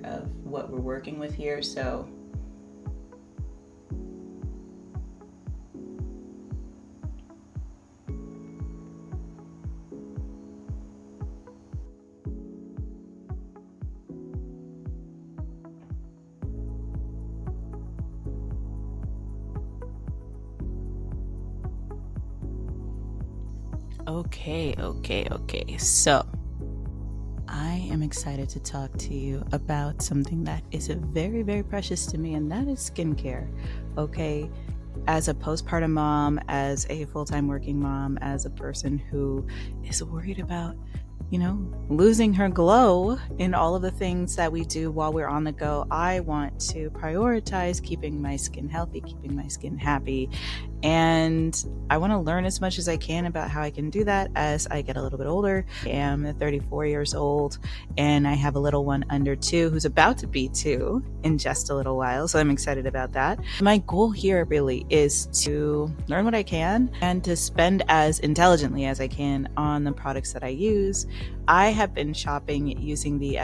part of what we're working with here. So okay. So I am excited to talk to you about something that is very, very precious to me, and that is skincare. Okay. As a postpartum mom, as a full-time working mom, as a person who is worried about, losing her glow in all of the things that we do while we're on the go, I want to prioritize keeping my skin healthy, keeping my skin happy. And I want to learn as much as I can about how I can do that as I get a little bit older. I am 34 years old and I have a little one under 2 who's about to be 2 in just a little while. So I'm excited about that. My goal here really is to learn what I can and to spend as intelligently as I can on the products that I use. I have been shopping using the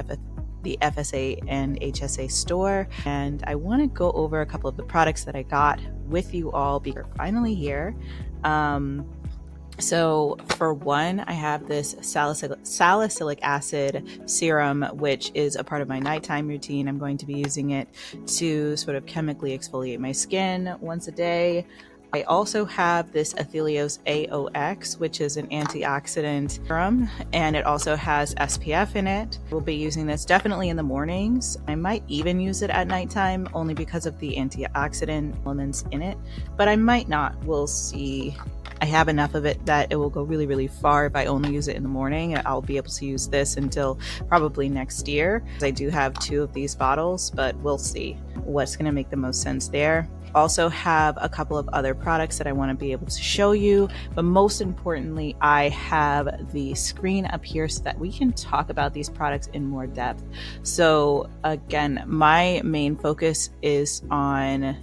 FSA and HSA store, and I want to go over a couple of the products that I got with you all because we're finally here. So for one, I have this salicylic acid serum, which is a part of my nighttime routine. I'm going to be using it to sort of chemically exfoliate my skin once a day. I also have this Athelios AOX, which is an antioxidant serum, and it also has SPF in it. We'll be using this definitely in the mornings. I might even use it at nighttime only because of the antioxidant elements in it, but I might not. We'll see. I have enough of it that it will go really, really far if I only use it in the morning. I'll be able to use this until probably next year. I do have 2 of these bottles, but we'll see what's going to make the most sense there. Also have a couple of other products that I want to be able to show you, but most importantly, I have the screen up here so that we can talk about these products in more depth. So again, my main focus is on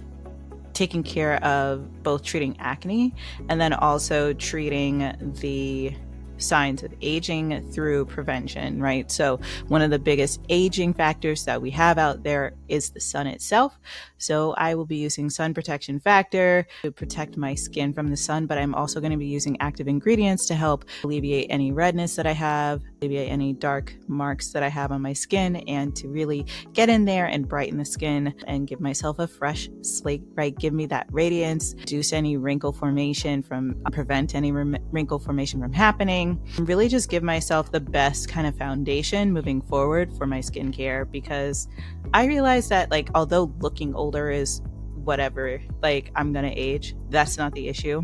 taking care of both treating acne and then also treating the signs of aging through prevention, right? So one of the biggest aging factors that we have out there is the sun itself. So I will be using sun protection factor to protect my skin from the sun, but I'm also going to be using active ingredients to help alleviate any redness that I have, alleviate any dark marks that I have on my skin, and to really get in there and brighten the skin and give myself a fresh slate, right? Give me that radiance, reduce any wrinkle formation prevent any wrinkle formation from happening. Really just give myself the best kind of foundation moving forward for my skincare, because I realize that although looking older is whatever, I'm gonna age, that's not the issue.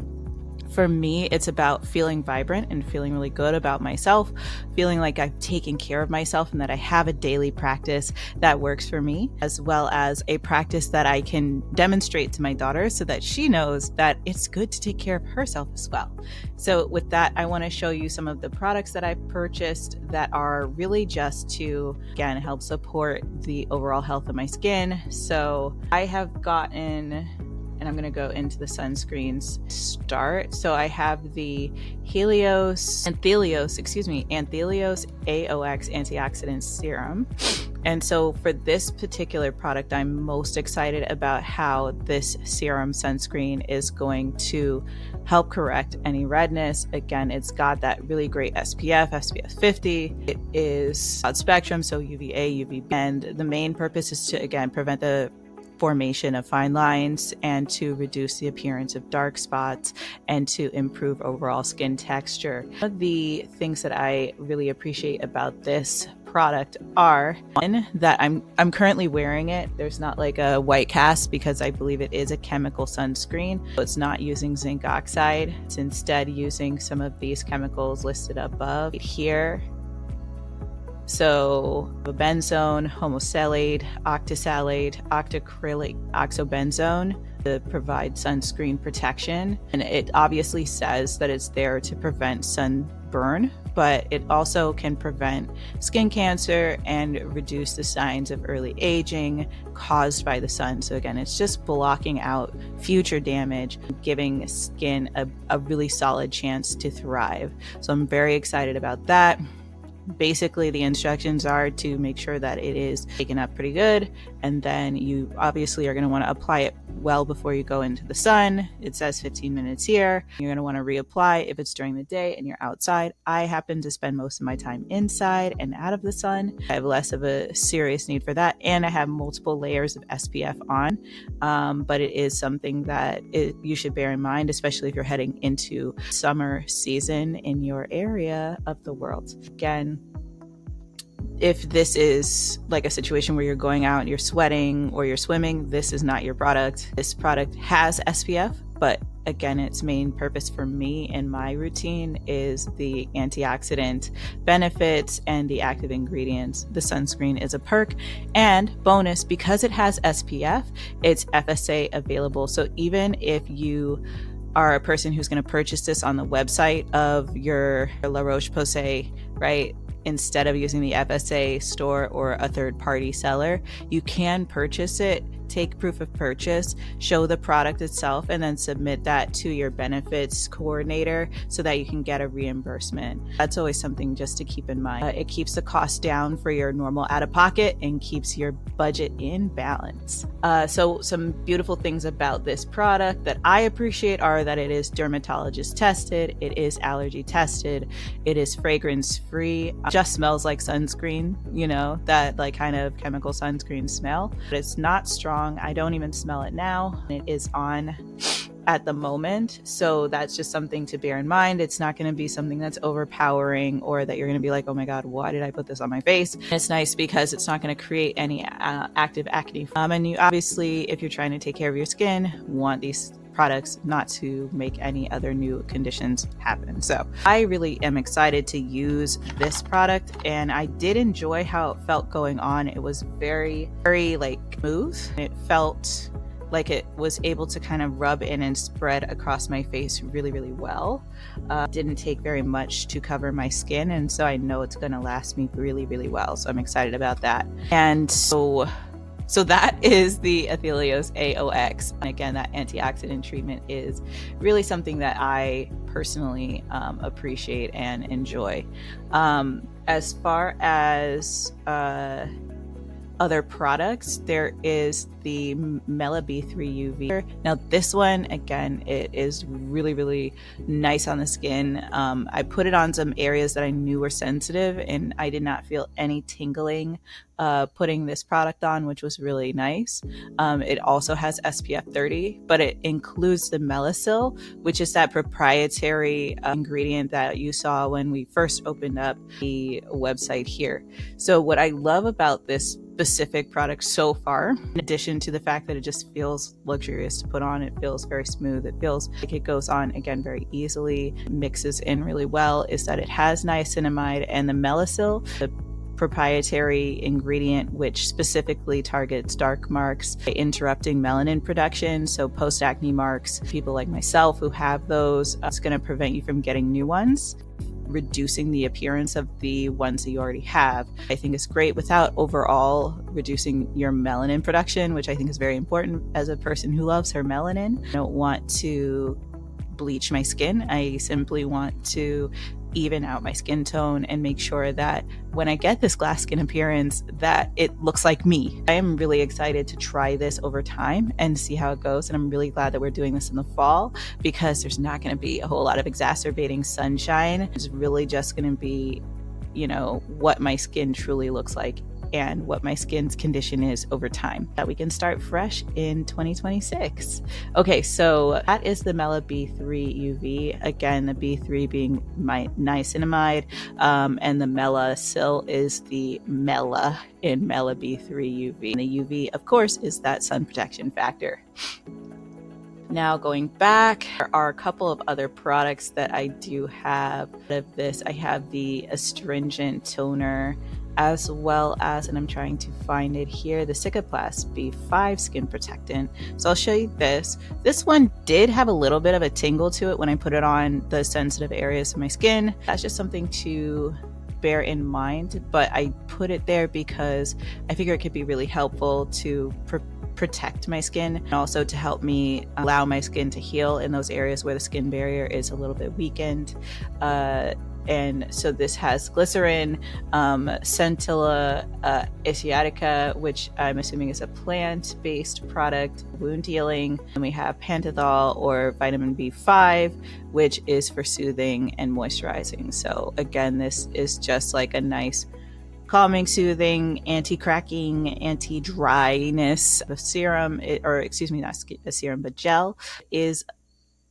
For me, it's about feeling vibrant and feeling really good about myself, feeling like I've taken care of myself and that I have a daily practice that works for me, as well as a practice that I can demonstrate to my daughter so that she knows that it's good to take care of herself as well. So with that, I want to show you some of the products that I've purchased that are really just to, again, help support the overall health of my skin. So I have gotten, and I'm going to go into the sunscreens start. So I have the Anthelios AOX antioxidant serum. And so for this particular product, I'm most excited about how this serum sunscreen is going to help correct any redness. Again, it's got that really great SPF 50. It is broad spectrum, so UVA, UVB. And the main purpose is to, again, prevent the formation of fine lines and to reduce the appearance of dark spots and to improve overall skin texture. One of the things that I really appreciate about this product are, one, that I'm currently wearing it. There's not a white cast because I believe it is a chemical sunscreen. So it's not using zinc oxide. It's instead using some of these chemicals listed above here. So benzone, homosalate, octisalate, octacrylic oxybenzone to provide sunscreen protection. And it obviously says that it's there to prevent sunburn, but it also can prevent skin cancer and reduce the signs of early aging caused by the sun. So again, it's just blocking out future damage, giving skin a really solid chance to thrive. So I'm very excited about that. Basically, the instructions are to make sure that it is taken up pretty good, and then you obviously are going to want to apply it well before you go into the sun. It says 15 minutes here. You're going to want to reapply if it's during the day and you're outside. I happen to spend most of my time inside and out of the sun. I have less of a serious need for that, and I have multiple layers of SPF on, but it is something that you should bear in mind, especially if you're heading into summer season in your area of the world. Again, if this is like a situation where you're going out and you're sweating or you're swimming, this is not your product. This product has SPF, but again, its main purpose for me in my routine is the antioxidant benefits and the active ingredients. The sunscreen is a perk, and bonus, because it has SPF, it's FSA available. So even if you are a person who's going to purchase this on the website of your LaRoche Posay, right, instead of using the FSA store or a third-party seller, you can purchase it, take proof of purchase, show the product itself, and then submit that to your benefits coordinator so that you can get a reimbursement. That's always something just to keep in mind. It keeps the cost down for your normal out-of-pocket and keeps your budget in balance. So some beautiful things about this product that I appreciate are that it is dermatologist tested, it is allergy tested, it is fragrance free, just smells like sunscreen, you know, that like kind of chemical sunscreen smell. But it's not strong. I don't even smell it now. It is on at the moment, so that's just something to bear in mind. It's not going to be something that's overpowering or that you're going to be like, oh my god, why did I put this on my face? It's nice because it's not going to create any active acne, and you obviously, if you're trying to take care of your skin, want these products not to make any other new conditions happen. So I really am excited to use this product, and I did enjoy how it felt going on. It was very, very like smooth. It felt like it was able to kind of rub in and spread across my face really, really well. Didn't take very much to cover my skin, and so I know it's going to last me really, really well. So I'm excited about that. And so that is the Athelios AOX. And again, that antioxidant treatment is really something that I personally appreciate and enjoy. As far as other products, there is the Mela B3 UV. Now this one, again, it is really, really nice on the skin. I put it on some areas that I knew were sensitive, and I did not feel any tingling putting this product on, which was really nice. It also has SPF 30, but it includes the Melasil, which is that proprietary ingredient that you saw when we first opened up the website here. So what I love about this specific product so far, in addition to the fact that it just feels luxurious to put on, it feels very smooth, it feels like it goes on again very easily, mixes in really well, is that it has niacinamide and the Melasil, the proprietary ingredient which specifically targets dark marks by interrupting melanin production. So post-acne marks, people like myself who have those, it's going to prevent you from getting new ones, reducing the appearance of the ones that you already have. I think is great without overall reducing your melanin production, which I think is very important as a person who loves her melanin. I don't want to bleach my skin. I simply want to even out my skin tone and make sure that when I get this glass skin appearance that it looks like me. I am really excited to try this over time and see how it goes, and I'm really glad that we're doing this in the fall because there's not going to be a whole lot of exacerbating sunshine. It's really just going to be, you know, what my skin truly looks like and what my skin's condition is over time, that we can start fresh in 2026. Okay, so that is the Mela B3 UV. Again, the B3 being my niacinamide, and the Melasil is the Mela in Mela B3 UV. And the UV, of course, is that sun protection factor. Now going back, there are a couple of other products that I do have of this. I have the astringent toner, as well as, and I'm trying to find it here, the Cicaplast B5 skin protectant. So I'll show you this. This one did have a little bit of a tingle to it when I put it on the sensitive areas of my skin. That's just something to bear in mind, but I put it there because I figure it could be really helpful to protect my skin and also to help me allow my skin to heal in those areas where the skin barrier is a little bit weakened. And so this has glycerin, Centilla asiatica, which I'm assuming is a plant-based product, wound healing. And we have Pantethol or vitamin B5, which is for soothing and moisturizing. So again, this is just like a nice calming, soothing, anti-cracking, anti-dryness. The serum, or excuse me, not a serum, but gel is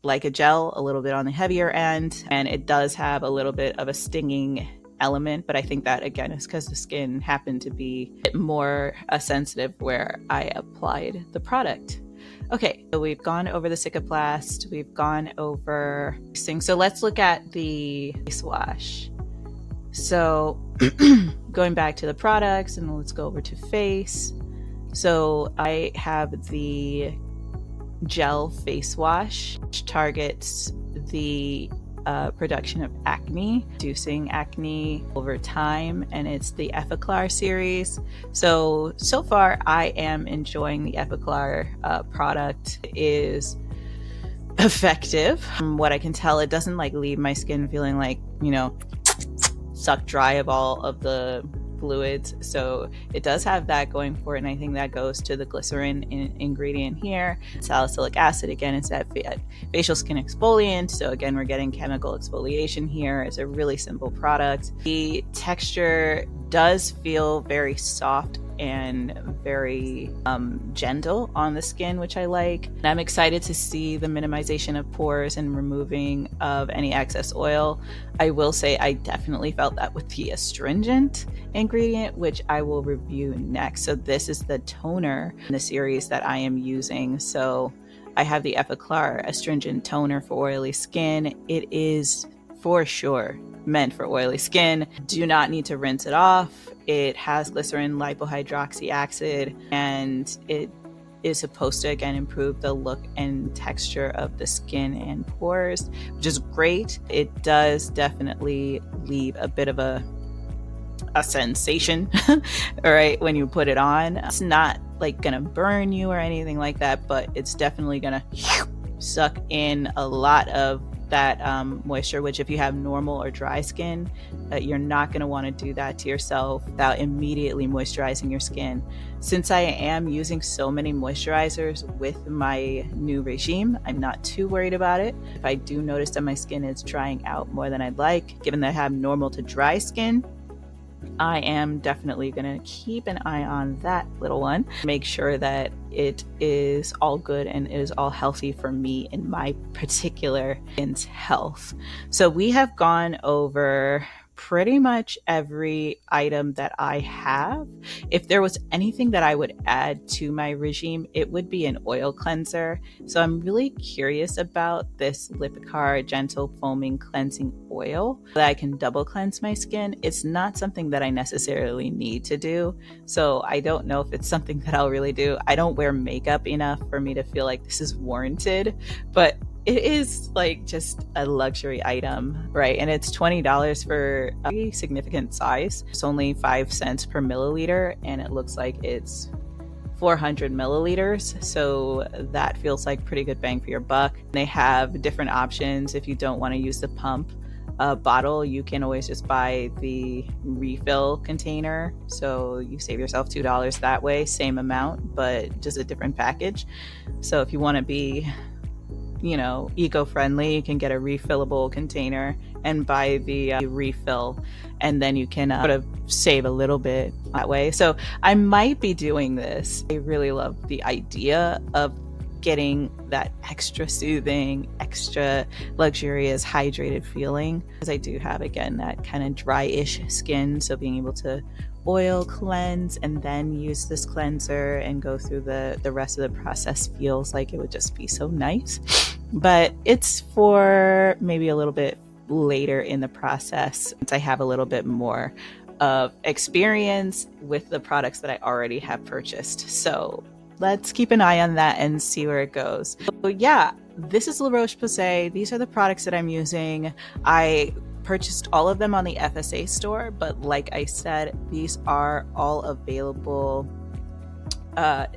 like a gel, a little bit on the heavier end, and it does have a little bit of a stinging element, but I think that again is because the skin happened to be more sensitive where I applied the product. Okay, so we've gone over the Cicaplast, we've gone over things. So let's look at the face wash. So going back to the products, and let's go over to face. So I have the gel face wash, which targets the production of acne, reducing acne over time, and it's the Effaclar series. So far I am enjoying the Effaclar product. It is effective. From what I can tell, it doesn't like leave my skin feeling like, you know, sucked dry of all of the fluids. So it does have that going for it, and I think that goes to the glycerin ingredient here. Salicylic acid, again, is that facial skin exfoliant, so again we're getting chemical exfoliation here. It's a really simple product. The texture does feel very soft and very gentle on the skin, which I like. And I'm excited to see the minimization of pores and removing of any excess oil. I will say I definitely felt that with the astringent ingredient, which I will review next. So this is the toner in the series that I am using. So I have the Effaclar astringent toner for oily skin. It is for sure meant for oily skin. Do not need to rinse it off. It has glycerin, lipohydroxy acid, and it is supposed to again improve the look and texture of the skin and pores, which is great. It does definitely leave a bit of a sensation all right, when you put it on. It's not like gonna burn you or anything like that, but it's definitely gonna suck in a lot of that moisture, which if you have normal or dry skin, you're not going to want to do that to yourself without immediately moisturizing your skin. Since I am using so many moisturizers with my new regime, I'm not too worried about it. If I do notice that my skin is drying out more than I'd like, given that I have normal to dry skin, I am definitely going to keep an eye on that little one. Make sure that it is all good and it is all healthy for me and my particular skin's health. So we have gone over pretty much every item that I have. If there was anything that I would add to my regime, it would be an oil cleanser. So I'm really curious about this Lipikar Gentle Foaming Cleansing Oil that I can double cleanse my skin. It's not something that I necessarily need to do, so I don't know if it's something that I'll really do. I don't wear makeup enough for me to feel like this is warranted, but it is like just a luxury item, right? And it's $20 for a significant size. It's only 5 cents per milliliter, and it looks like it's 400 milliliters. So that feels like pretty good bang for your buck. They have different options. If you don't want to use the pump bottle, you can always just buy the refill container. So you save yourself $2 that way, same amount, but just a different package. So if you want to be, you know, eco-friendly, you can get a refillable container and buy the refill, and then you can sort of save a little bit that way. So I might be doing this. I really love the idea of getting that extra soothing, extra luxurious, hydrated feeling, because I do have, again, that kind of dry-ish skin. So being able to oil cleanse and then use this cleanser and go through the rest of the process feels like it would just be so nice. But it's for maybe a little bit later in the process, since I have a little bit more of experience with the products that I already have purchased. So let's keep an eye on that and see where it goes. So yeah, this is LaRoche Posay. These are the products that I'm using. I purchased all of them on the FSA store, but like I said, these are all available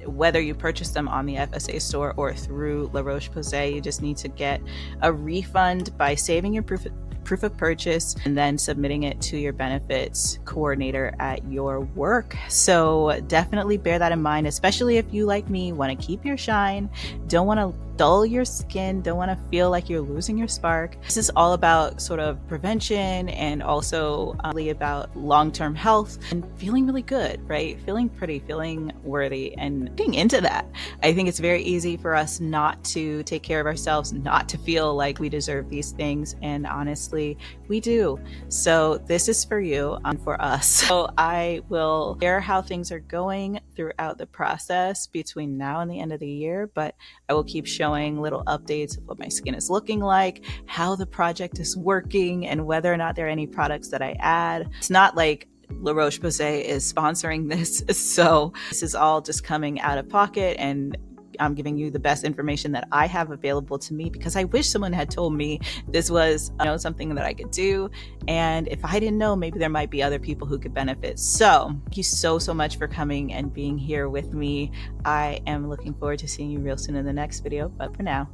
whether you purchase them on the FSA store or through LaRoche Posay. You just need to get a refund by saving your proof proof of purchase and then submitting it to your benefits coordinator at your work. So definitely bear that in mind, especially if you, like me, want to keep your shine, don't want to dull your skin, don't want to feel like you're losing your spark. This is all about sort of prevention and also about long-term health and feeling really good, right? Feeling pretty, feeling worthy, and getting into that. I think it's very easy for us not to take care of ourselves, not to feel like we deserve these things, and honestly, we do. So this is for you and for us. So I will share how things are going throughout the process between now and the end of the year, but I will keep showing little updates of what my skin is looking like, how the project is working, and whether or not there are any products that I add. It's not like LaRoche Posay is sponsoring this, so this is all just coming out of pocket, and I'm giving you the best information that I have available to me, because I wish someone had told me this was something that I could do. And if I didn't know, maybe there might be other people who could benefit. So thank you so much for coming and being here with me. I am looking forward to seeing you real soon in the next video, but for now,